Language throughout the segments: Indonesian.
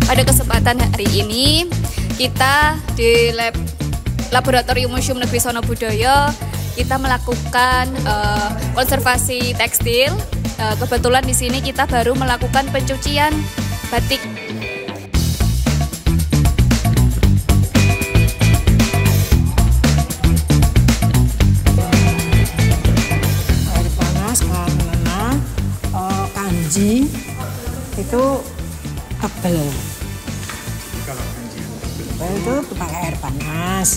Pada kesempatan hari ini kita di Laboratorium Museum Negeri Sonobudoyo kita melakukan konservasi tekstil. Kebetulan di sini kita baru melakukan pencucian batik. Air panas karena kanji itu tebel. Kalau kanji Tebel itu pakai air panas.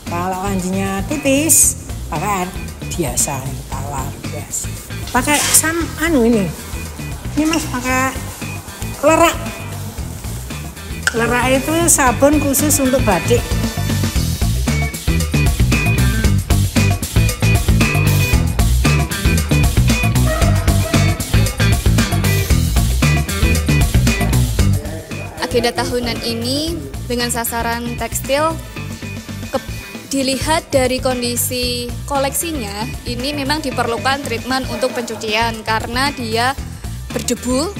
Kalau kanjinya tipis pakai air biasa, tawar biasa. Pakai ini mas pakai lerak. Lerak itu sabun khusus untuk batik. Agenda tahunan ini dengan sasaran tekstil dilihat dari kondisi koleksinya, ini memang diperlukan treatment untuk pencucian karena dia berdebu,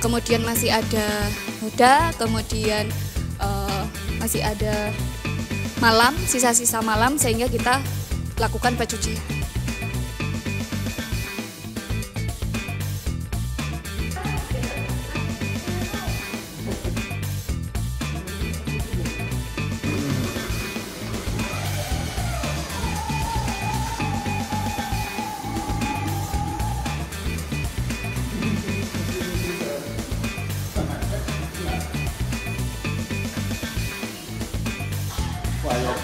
kemudian masih ada noda, kemudian masih ada malam, sisa-sisa malam, sehingga kita lakukan pencucian. Wah, ya,